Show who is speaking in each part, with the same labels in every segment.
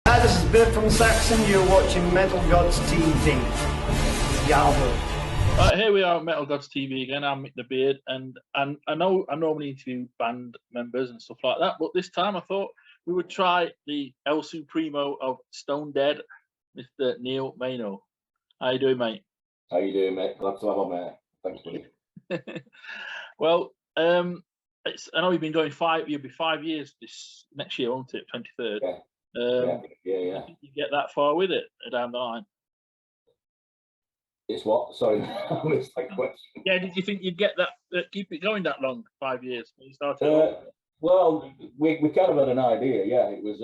Speaker 1: Hi, this is Bert from Saxon. You're watching Metal Gods TV. Yahoo!
Speaker 2: Here we are at Metal Gods TV again. I'm Mick the Beard, and I know I normally interview band members and stuff like that, but this time I thought we would try the El Supremo of Stonedead, Mr. Neil Meynell. How you doing, mate?
Speaker 3: How you doing, mate? Glad to have on, mate. Thanks, buddy.
Speaker 2: Well, I know you've been going you'll be 5 years this next year, won't it? 23rd.
Speaker 3: Yeah.
Speaker 2: Yeah. You get that far with it down the line?
Speaker 3: It's what? Sorry, I missed that question.
Speaker 2: Yeah, did you think you'd get that, keep it going that long, 5 years when you started?
Speaker 3: Well, we kind of had an idea, yeah. It was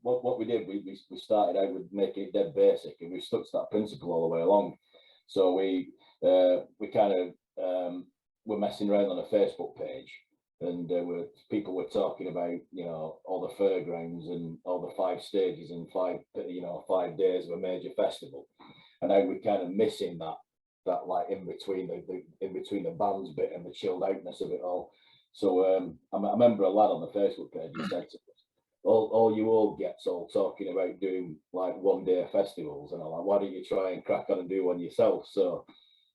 Speaker 3: what we did. We started out with making it dead basic, and we stuck to that principle all the way along. So we kind of were messing around on a Facebook page, and people were talking about, you know, all the fairgrounds and all the 5 stages and 5 days of a major festival, and how we're kind of missing that like in between the bands bit and the chilled outness of it all. So I remember a lad on the Facebook page who said to us, all you old gets all talking about doing like one-day festivals, and I'm like, why don't you try and crack on and do one yourself? So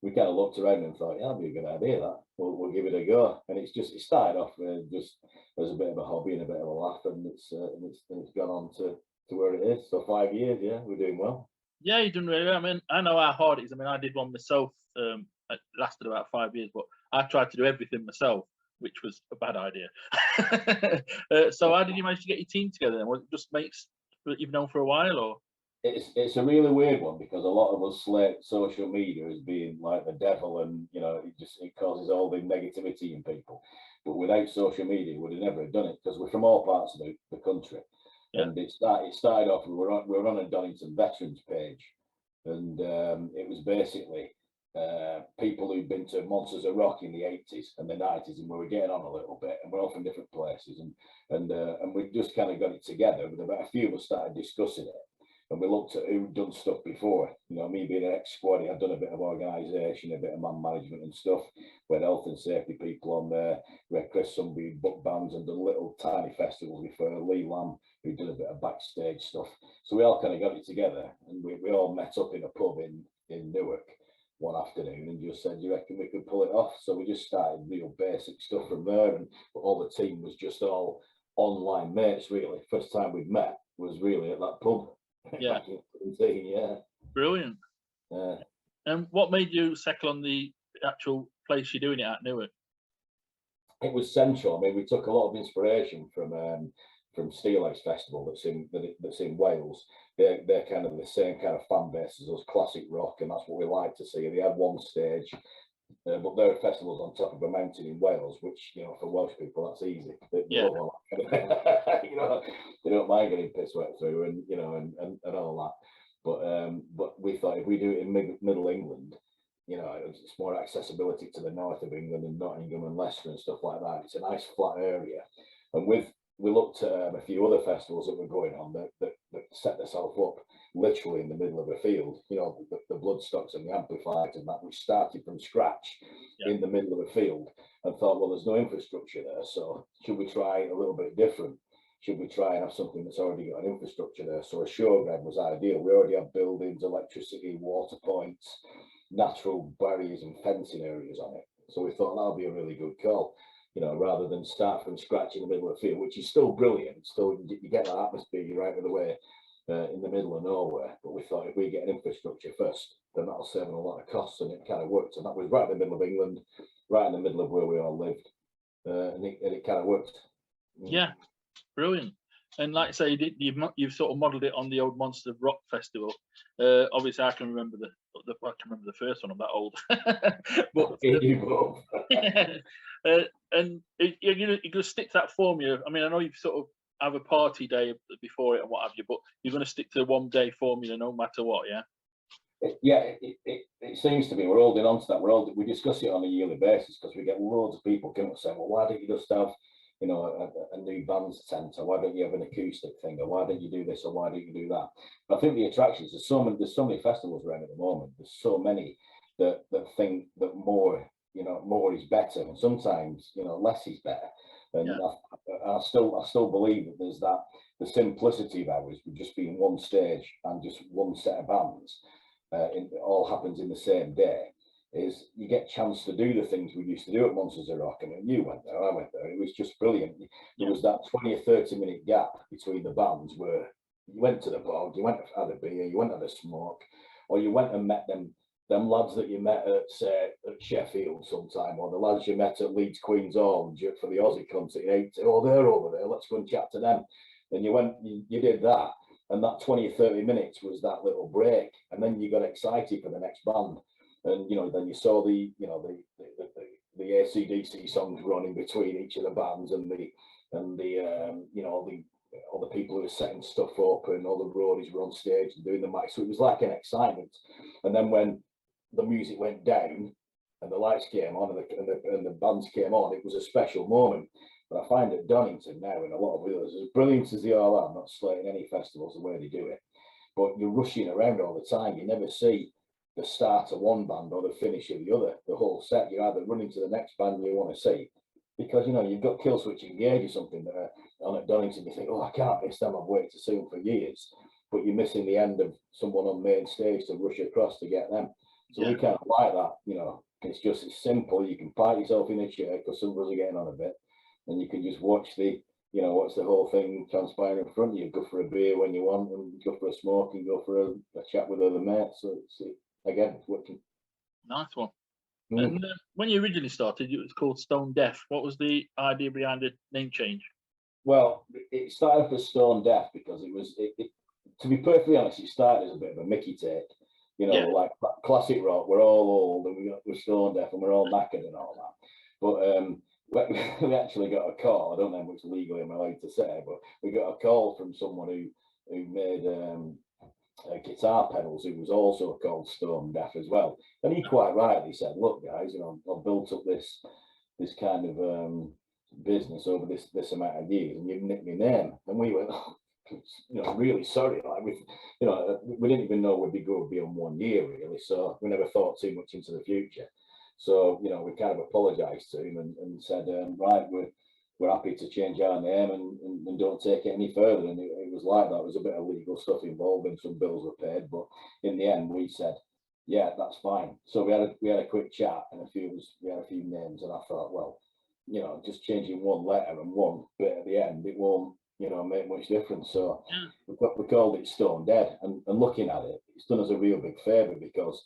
Speaker 3: we kind of looked around and thought, yeah, that'd be a good idea, that. We'll give it a go. And it started off just as a bit of a hobby and a bit of a laugh, and it's gone on to where it is. So 5 years, yeah, we're doing well.
Speaker 2: Yeah, you're doing really well. I mean, I know how hard it is. I mean, I did one myself. It lasted about 5 years, but I tried to do everything myself, which was a bad idea. So how did you manage to get your team together then? Was it just mates that you've known for a while, or?
Speaker 3: It's a really weird one, because a lot of us slate social media as being like the devil, and you know, it causes all the negativity in people. But without social media, we'd have never done it, because we're from all parts of the country. Yeah. And it started off, we were on a Donington veterans page, and it was basically people who'd been to Monsters of Rock in the 80s and the 90s, and we were getting on a little bit, and we're all from different places, and we just kind of got it together. But about a few of us started discussing it, and we looked at who'd done stuff before. You know, me being an ex-squaddy, I'd done a bit of organisation, a bit of man management and stuff. We had health and safety people on there. We had Chris Sunby book bands and done little tiny festivals before. Lee Lamb, who did a bit of backstage stuff. So we all kind of got it together, and we all met up in a pub in Newark one afternoon and just said, do you reckon we could pull it off? So we just started real basic stuff from there, and all the team was just all online mates, really. First time we'd met was really at that pub.
Speaker 2: Yeah.
Speaker 3: Yeah.
Speaker 2: Brilliant.
Speaker 3: Yeah.
Speaker 2: And what made you settle on the actual place you're doing it at, Newark?
Speaker 3: It was central. I mean, we took a lot of inspiration from Steelhouse Festival that's in Wales. They're kind of the same kind of fan base as us, classic rock, and that's what we like to see. They had one stage, but their festival's on top of a mountain in Wales, which, you know, for Welsh people, that's easy.
Speaker 2: Yeah.
Speaker 3: You know, they don't mind getting piss wet through, and you know, and all that. But we thought if we do it in Middle England, you know, it's more accessibility to the north of England and Nottingham and Leicester and stuff like that. It's a nice flat area, and we looked at a few other festivals that were going on that set themselves up literally in the middle of a field. You know, the Bloodstocks and the Amplifiers and that, we started from scratch in the middle of a field, and thought, well, there's no infrastructure there, so should we try a little bit different? Should we try and have something that's already got an infrastructure there? So a showground was ideal. We already have buildings, electricity, water points, natural barriers and fencing areas on it. So we thought that'll be a really good call. You know, rather than start from scratch in the middle of the field, which is still brilliant. Still, you get that atmosphere, you're right the way in the middle of nowhere. But we thought if we get an infrastructure first, then that'll save a lot of costs, and it kind of worked. And that was right in the middle of England, right in the middle of where we all lived, and it kind of worked.
Speaker 2: Yeah, brilliant. And like I say, you've sort of modelled it on the old Monster Rock Festival. Obviously, I can remember the first one. I'm that old. But and you're going to stick to that formula. I mean, I know you've sort of have a party day before it and what have you, but you're going to stick to the 1 day formula no matter what, yeah?
Speaker 3: Yeah, it seems to be. We're holding on to that. We discuss it on a yearly basis, because we get loads of people coming and saying, well, why don't you just have, you know, a new band's tent, or why don't you have an acoustic thing, or why don't you do this, or why don't you do that? But I think the attractions, there's so many festivals around at the moment. There's so many that think that more is better, and sometimes, you know, less is better. And I still believe that there's the simplicity of ours with just being one stage and just one set of bands, it all happens in the same day, is you get a chance to do the things we used to do at Monsters of Rock. I mean, you went there, I went there. It was just brilliant. There was that 20 or 30-minute gap between the bands where you went to the bog, you went and had a beer, you went and had a smoke, or you went and met them lads that you met at, say, at Sheffield sometime, or the lads you met at Leeds Queen's Hall for the Aussie concert in 80. Oh, they're over there, let's go and chat to them. And you went, you did that, and that 20 or 30 minutes was that little break, and then you got excited for the next band. And, you know, then you saw the, you know, the AC/DC songs running between each of the bands, and the you know, all the people who were setting stuff up, and all the roadies were on stage and doing the mic. So it was like an excitement. And then when the music went down and the lights came on and the bands came on, it was a special moment. But I find at Donington now, and a lot of others, as brilliant as they all are, I'm not slating any festivals the way they do it, but you're rushing around all the time. You never see the start of one band or the finish of the other. The whole set, you're either running to the next band you want to see, because, you know, you've got Killswitch Engage or something that are on at Donington. You think, oh, I can't miss them, I've waited to see them for years, but you're missing the end of someone on main stage to rush across to get them. So we kind of like that, you know. It's just, it's simple. You can park yourself in a chair because some of us are getting on a bit, and you can just watch the, you know, watch the whole thing transpire in front of you. Go for a beer when you want, and go for a smoke, and go for a chat with other mates. So it's, again, it's working.
Speaker 2: Nice one. And when you originally started, it was called Stonedead. What was the idea behind the name change?
Speaker 3: Well, it started for Stonedead because it was, to be perfectly honest, it started as a bit of a Mickey take. You know, like classic rock, we're all old and we're Stonedead and we're all knackered and all that. But we actually got a call. I don't know how much legally I'm allowed to say, but we got a call from someone who made guitar pedals, who was also called Stonedead as well. And he quite rightly said, "Look, guys, you know, I've built up this kind of business over this amount of years, and you've nicked my name." And we went, "Oh, you know, really sorry." Like, you know, we didn't even know we'd be good beyond 1 year, really. So we never thought too much into the future. So, you know, we kind of apologized to him and said, right, we're happy to change our name and don't take it any further. And it was like that. There was a bit of legal stuff involved, and some bills were paid. But in the end, we said, yeah, that's fine. So we had a quick chat, and we had a few names, and I thought, well, you know, just changing one letter and one bit at the end, it won't, you know, make much difference. So we called it Stonedead, and looking at it, it's done us a real big favour, because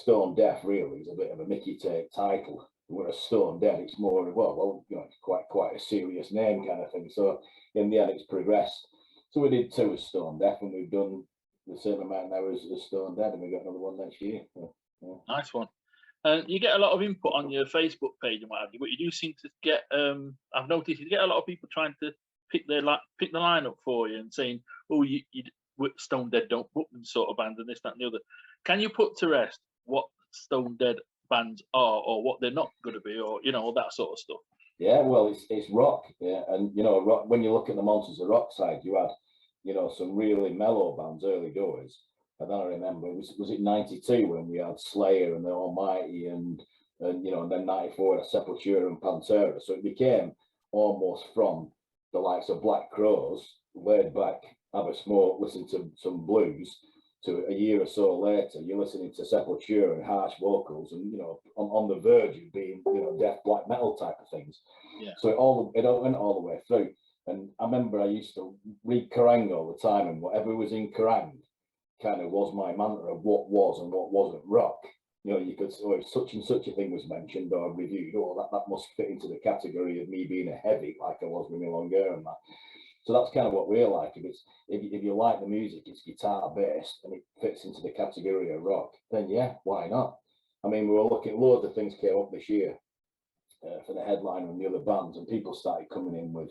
Speaker 3: Stonedead really is a bit of a Mickey take title, whereas Stonedead, it's more of, well, you know, it's quite a serious name kind of thing. So in the end, it's progressed. So we did 2 as Stonedead, and we've done the same amount now as Stonedead, and we got another one next year. So, yeah.
Speaker 2: Nice one. You get a lot of input on your Facebook page and what have you, but you do seem to get, I've noticed you get a lot of people trying to pick the lineup for you and saying, oh, you Stonedead don't book them sort of bands and this, that, and the other. Can you put to rest what Stonedead bands are, or what they're not going to be, or, you know, all that sort of stuff?
Speaker 3: Yeah, well, it's rock, yeah, and, you know, rock, when you look at the Monsters of Rock side, you had, you know, some really mellow bands early doors. And then I remember, was it 92 when we had Slayer and the Almighty, and you know, and then 94 Sepultura and Pantera. So it became almost from the likes of Black Crowes, laid back, have a smoke, listen to some blues, to a year or so later, you're listening to Sepultura and harsh vocals, and, you know, on the verge of being, you know, death black metal type of things.
Speaker 2: Yeah.
Speaker 3: So it went all the way through. And I remember I used to read Kerrang all the time, and whatever was in Kerrang kind of was my mantra of what was and what wasn't rock. You know, you could, oh, if such and such a thing was mentioned or reviewed, oh, that must fit into the category of me being a heavy, like I was with my long hair and that. So that's kind of what we're like. If you like the music, it's guitar based and it fits into the category of rock, then yeah, why not? I mean, we were looking, loads of things came up this year for the headliner and the other bands, and people started coming in with,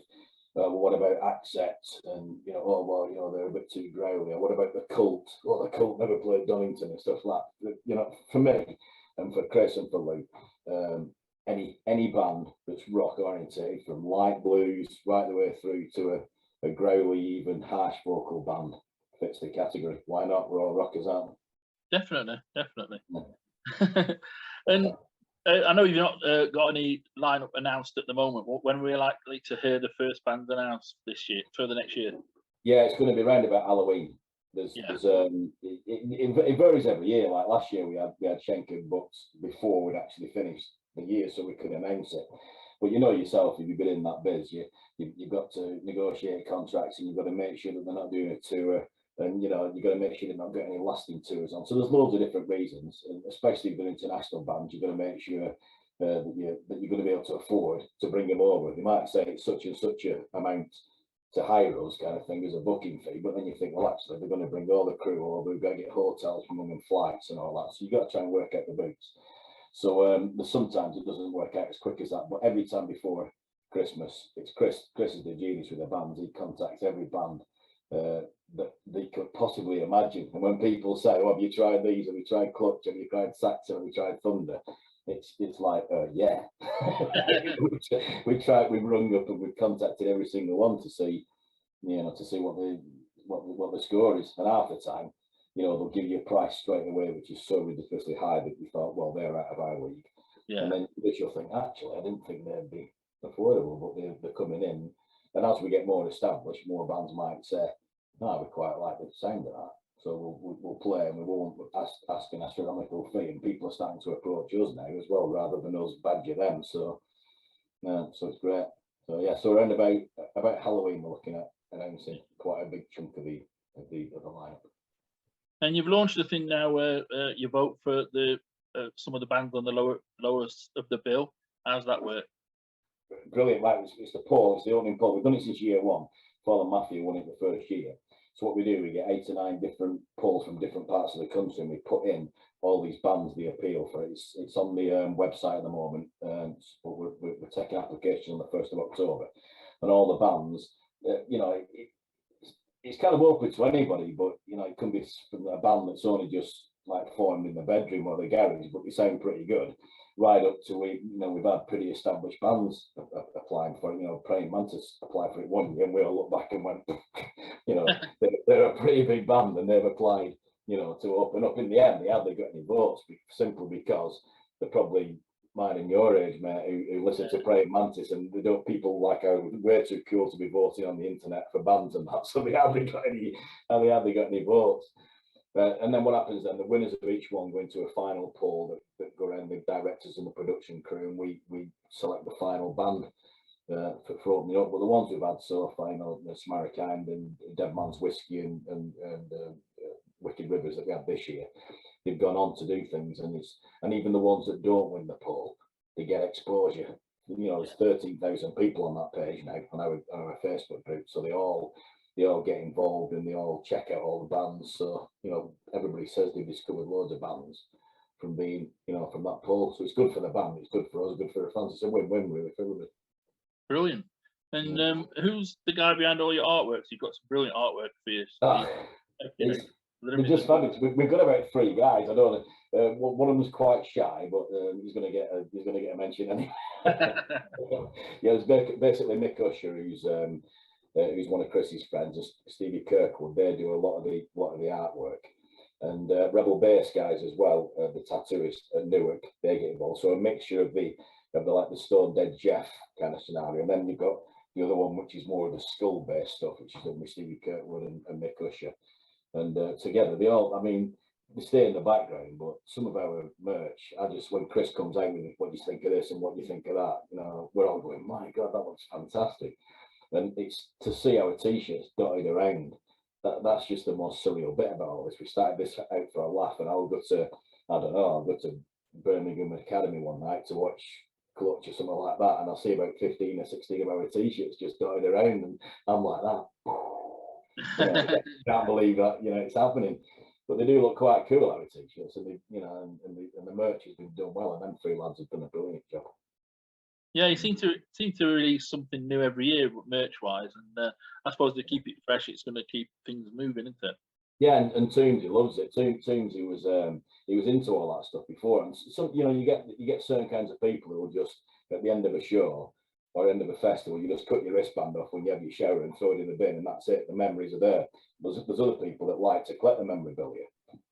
Speaker 3: well, what about Accept? And, you know, oh, well, you know, they're a bit too growly. Or what about the Cult? Well, the Cult never played Donington and stuff like that. You know, for me and for Chris and for Lou, any band that's rock oriented, from light blues right the way through to a growly, even harsh vocal band, fits the category. Why not? We're all rockers, aren't we?
Speaker 2: Definitely. Yeah. And I know you've not got any lineup announced at the moment. When we're likely to hear the first band announced this year, for the next year?
Speaker 3: Yeah, it's going to be round about Halloween.
Speaker 2: Yeah.
Speaker 3: It varies every year. Like last year, we had Schenken books before we'd actually finished the year, so we could announce it. But you know yourself, if you've been in that biz, you've got to negotiate contracts, and you've got to make sure that they're not doing a tour, and you know you've got to make sure they're not getting any lasting tours on. So there's loads of different reasons, and especially if they're international bands, you've got to make sure that you're going to be able to afford to bring them over. They might say it's such and such a amount to hire us, kind of thing, as a booking fee, but then you think, well, actually, they're going to bring all the crew over. We've got to get hotels from them and flights and all that. So you've got to try and work out the boots. So sometimes it doesn't work out as quick as that, but every time before Christmas, it's Chris is the genius with the bands. He contacts every band that they could possibly imagine. And when people say, "Oh, have you tried these? Have you tried Clutch? Have you tried Saxon? Have you tried Thunder?" It's like, yeah. We've rung up and we've contacted every single one to see, to see what the score is. And half the time, they'll give you a price straight away, which is so ridiculously high that you thought, well, they're out of our league. Yeah. And then you'll think, actually, I didn't think they'd be affordable, but they're coming in. And as we get more established, more bands might say, no, we quite like the sound of that. So we'll play, and we won't ask an astronomical fee. And people are starting to approach us now as well, rather than us badger them. So it's great. So yeah, so around about Halloween, we're looking at announcing quite a big chunk of the lineup.
Speaker 2: And you've launched a thing now where you vote for the some of the bands on the lowest of the bill. How's that work?
Speaker 3: Brilliant, right? It's the poll. It's the opening poll. We've done it since year one. Paul and Matthew won it the first year. So what we do, we get 8 to 9 different polls from different parts of the country, and we put in all these bands the appeal for it. It's on the website at the moment, but we're taking applications on the 1st of October, and all the bands, it's kind of open to anybody, but it can be from a band that's only just like formed in the bedroom or the garage, but they sound pretty good, right up to we've had pretty established bands applying for it. Praying Mantis applied for it one year, and we all looked back and went, they're a pretty big band, and they've applied, to open up. In the end, they hardly got any votes, simply because they're probably mine and your age, mate, who listen to Praying Mantis, and they don't, people like we're too cool to be voting on the internet for bands and that, so they hardly got any votes. And then what happens then? The winners of each one go into a final poll that go around the directors and the production crew, and we select the final band for opening up. But the ones we've had so far, Smarrikind and Dead Man's Whiskey and Wicked Rivers that we had this year, they've gone on to do things, and even the ones that don't win the poll, they get exposure. There's 13,000 people on that page now on our Facebook group, so they all get involved, and they all check out all the bands. So everybody says they've discovered loads of bands from being from that poll. So it's good for the band, it's good for us, good for the fans. It's a win-win really for everybody.
Speaker 2: Brilliant. And who's the guy behind all your artworks? You've got some brilliant artwork for you.
Speaker 3: We've just found it. We've got about 3 guys. I don't know. One of them's quite shy, but he's going to get a mention anyway. Yeah, it's basically Mick Usher, who's one of Chris's friends, and Stevie Kirkwood. They do a lot of the artwork, and Rebel Bass guys as well. The tattooist at Newark, they get involved. So a mixture of the like the Stonedead Jeff kind of scenario, and then you've got the other one, which is more of the skull based stuff, which is done with Stevie Kirkwood and Mick Usher. And together, they stay in the background, but some of our merch, when Chris comes out with what do you think of this and what do you think of that, we're all going, my God, that looks fantastic. And it's to see our t-shirts dotted around, that's just the most surreal bit about all this. We started this out for a laugh, and I'll go to Birmingham Academy one night to watch Clutch or something like that, and I'll see about 15 or 16 of our t-shirts just dotted around, and I'm like that. Can't believe that it's happening, but they do look quite cool, our t-shirts, and and the merch has been done well, and them 3 lads have done a brilliant job.
Speaker 2: Yeah, you seem to release something new every year, merch wise, and I suppose to keep it fresh, it's going to keep things moving, isn't it?
Speaker 3: Yeah, and Toomsy loves it. Toomsy was into all that stuff before, and some you get certain kinds of people who will just at the end of a show or end of a festival, you just cut your wristband off when you have your shower and throw it in the bin, and that's it. The memories are there. There's other people that like to collect the memorabilia,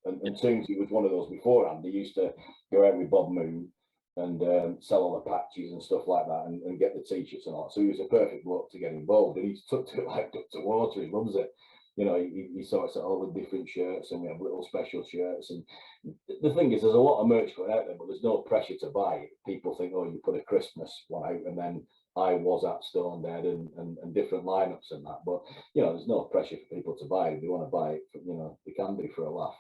Speaker 3: and Toomsy was one of those beforehand. He used to go out with Bob Moon and sell all the patches and stuff like that, and get the t-shirts and all that. So he was a perfect bloke to get involved, and he's took to it like duck to water. He loves it. You know, he sorts out all the different shirts, and we have little special shirts. And the thing is, there's a lot of merch going out there, but there's no pressure to buy it. People think, oh, you put a Christmas one out, and then I was at Stonedead and different lineups and that. But, you know, there's no pressure for people to buy it. If they want to buy it, you know, they can do for a laugh.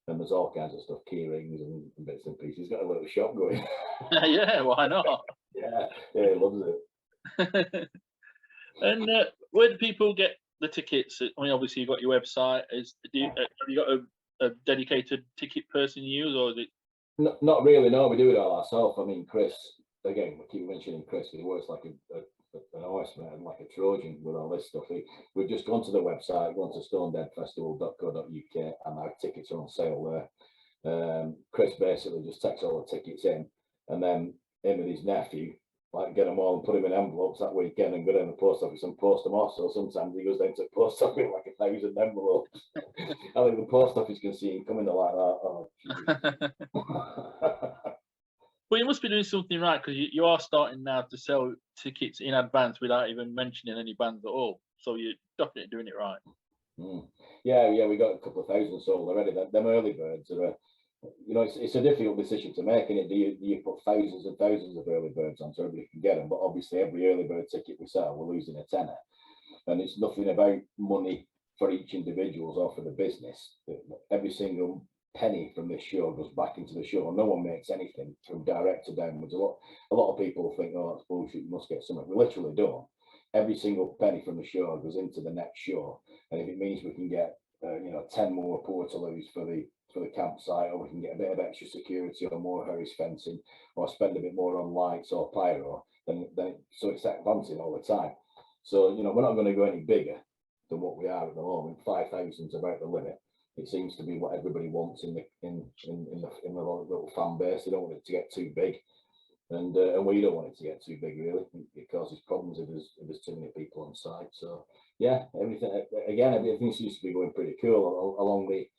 Speaker 3: And there's all kinds of stuff, key rings and bits and pieces. He's got a little shop going.
Speaker 2: Yeah, why not?
Speaker 3: Yeah, he loves it.
Speaker 2: And where do people get the tickets? I mean, obviously you've got your website. Have you got a dedicated ticket person you use, or is it?
Speaker 3: Not really. No, we do it all ourselves. I mean, Chris. Again, we keep mentioning Chris. He works like an horse man, like a Trojan with all this stuff. We've just gone to the website, gone to stonedeadfestival.co.uk, and our tickets are on sale there. Chris basically just takes all the tickets in, and then him and his nephew like get them all and put them in envelopes that weekend and go down to the post office and post them off. So sometimes he goes down to the post office with like 1,000 envelopes. I think the post office can see him coming there like that. Oh,
Speaker 2: Well, you must be doing something right, because you are starting now to sell tickets in advance without even mentioning any bands at all. So you're definitely doing it right.
Speaker 3: Yeah, we got a couple of thousand sold already. Them early birds are, you know, it's a difficult decision to make, and do you put thousands and thousands of early birds on so everybody can get them? But obviously, every early bird ticket we sell, we're losing a tenner, and it's nothing about money for each individual or for the business. Every single penny from this show goes back into the show. No one makes anything from director downwards. A lot of people think, oh, that's bullshit, you must get something. We literally don't. Every single penny from the show goes into the next show, and if it means we can get 10 more portaloos for the campsite, or we can get a bit of extra security or more Harry's fencing, or spend a bit more on lights or pyro, then so it's advancing all the time. So, you know, we're not going to go any bigger than what we are at the moment. 5,000 is about the limit. It seems to be what everybody wants in the little fan base. They don't want it to get too big, and we don't want it to get too big. Really, it causes problems if there's too many people on site. So yeah, everything seems to be going pretty cool along the.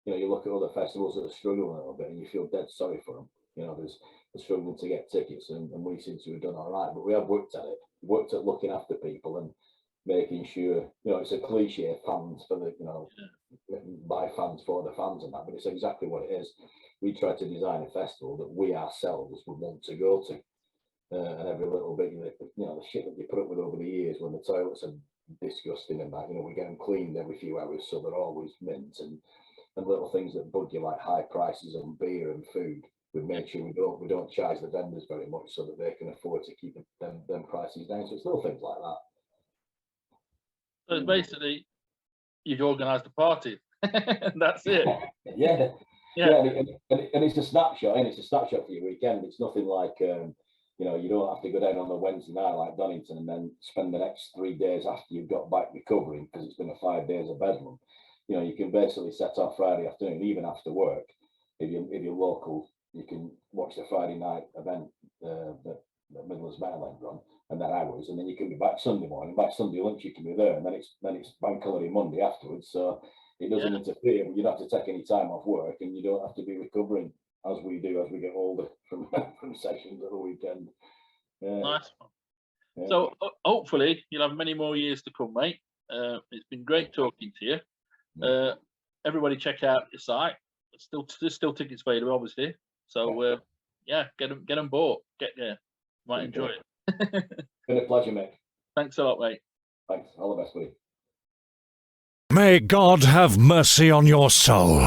Speaker 3: You know, you look at other festivals that are struggling a little bit, and you feel dead sorry for them. You know, they're struggling to get tickets, and we seem to have done all right. But we have worked at it, worked at looking after people and making sure. You know, it's a cliche, fans for the by fans for the fans and that, but it's exactly what it is. We try to design a festival that we ourselves would want to go to, and every little bit, the shit that you put up with over the years when the toilets are disgusting and that, we get them cleaned every few hours, so they're always mint, and little things that bug you, like high prices on beer and food. We've made sure we don't charge the vendors very much so that they can afford to keep them prices down. So it's little things like that.
Speaker 2: So it's basically, you've organised a party. That's it.
Speaker 3: Yeah. And it's a snapshot, and it's a snapshot for your weekend. It's nothing like you don't have to go down on the Wednesday night like Donington and then spend the next 3 days after you've got back recovering because it's been 5 days of bedlam. You can basically set off Friday afternoon, even after work. If you're local, you can watch the Friday night event that Midlands Meynell run, and then hours, and then you can be back Sunday morning. By Sunday lunch, you can be there, and then it's bank holiday Monday afterwards. So it doesn't interfere. You don't have to take any time off work, and you don't have to be recovering as we do as we get older from sessions at the weekend.
Speaker 2: Nice one. Yeah. So hopefully you'll have many more years to come, mate. It's been great talking to you. Everybody check out your site. There's still tickets available, obviously. So get them bought. Get there. Might enjoy it.
Speaker 3: Been a pleasure, mate.
Speaker 2: Thanks a lot, mate.
Speaker 3: Thanks. All the best, buddy.
Speaker 4: May God have mercy on your soul.